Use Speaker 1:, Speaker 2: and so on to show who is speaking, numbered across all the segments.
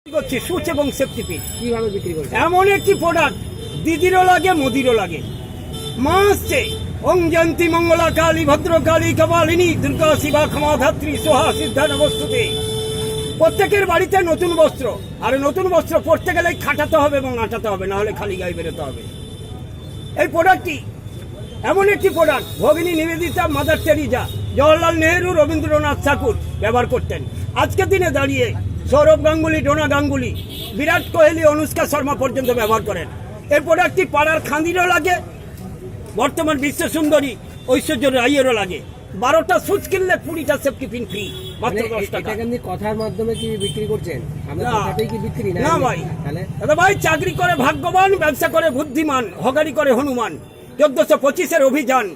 Speaker 1: করছি সুচ এবং safety pin
Speaker 2: কিভাবে বিক্রি করছে?
Speaker 1: এমন একটি প্রোডাক্ট দিদিরও লাগে মোদিরও লাগে। মা আসছে, ওং জয়ন্তী মঙ্গলা কালী ভদ্রকালী কপালিনী দুর্গা শিবা ক্ষমা ধাত্রী সোহা সিদ্ধা নমস্তুতে। প্রত্যেকের বাড়িতে নতুন বস্ত্র, আর নতুন বস্ত্র পরতে গেলে খাটাতে হবে এবং আটাতে হবে, না হলে খালি গায়ে বেরোতে হবে। এই প্রোডাক্টটি এমন একটি প্রোডাক্ট ভগিনী নিবেদিতা, মাদার টেরিজা, জওহরলাল নেহেরু, রবীন্দ্রনাথ ঠাকুর ব্যবহার করতেন। আজকের দিনে দাঁড়িয়ে সৌরভ গাঙ্গুলি, ডোনা গাঙ্গুলি, বিরাট কোহলি, অনুষ্কা শর্মা পর্যন্ত ব্যবহার করেন। এই প্রোডাক্টটি পাড়ার খাঁদিরও লাগে, বর্তমান বিশ্ব সুন্দরী ঐশ্বর্য রাইয়েরও লাগে। 12টা সুচ কিনলে 20টা সেফটি পিন ফ্রি, মাত্র 10 টাকা।
Speaker 2: এটাকে আপনি কথার মাধ্যমে কি বিক্রি করছেন? আমরা
Speaker 1: না।
Speaker 2: কথাতেই কি বিক্রি
Speaker 1: না ভাই,
Speaker 2: তাহলে
Speaker 1: দাদা ভাই, চাকরি করে ভাগ্যবান, ব্যবসা করে বুদ্ধিমান, হগারি করে হনুমান। 1425-এর অভিযান,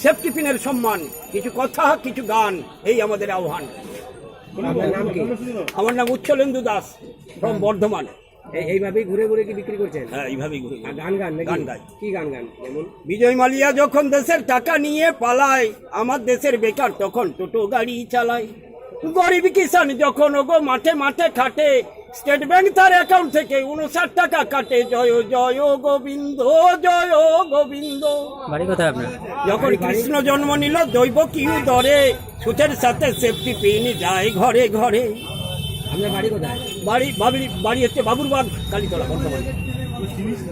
Speaker 1: সেফটি পিনের সম্মান, কিছু কথা কিছু গান, এই আমাদের আহ্বান।
Speaker 2: আপনার নাম কি?
Speaker 1: আমার নাম উচ্চলেন্দু দাস, ফ্রম বর্ধমান।
Speaker 2: এইভাবেই ঘুরে ঘুরে কি বিক্রি করছেন?
Speaker 1: হ্যাঁ, এইভাবেই ঘুরে
Speaker 2: আর গান গান নাকি?
Speaker 1: গান গাই।
Speaker 2: কি গান গান? যেমন
Speaker 1: বিজয় মালিয়া যখন দেশের টাকা নিয়ে পালায়, আমার দেশের বেকার তখন টোটো গাড়ি চালায়। গরিব কিষান যখন ওগো মাঠে মাঠে খাটে, স্টেট ব্যাংক তার অ্যাকাউন্ট থেকে 59 টাকা কাটে। জয় জয় গোবিন্দ, জয় গোবিন্দ।
Speaker 2: বাড়ি কোথায় আপনার?
Speaker 1: যখন কৃষ্ণ জন্ম নিল দৈব কি দরে, সুচের সাথে সেফটি পিন যায় ঘরে ঘরে।
Speaker 2: আপনার বাড়ি কোথায়?
Speaker 1: বাড়ি হচ্ছে বাবুরবাগ, কালীতলা, বর্ধমান।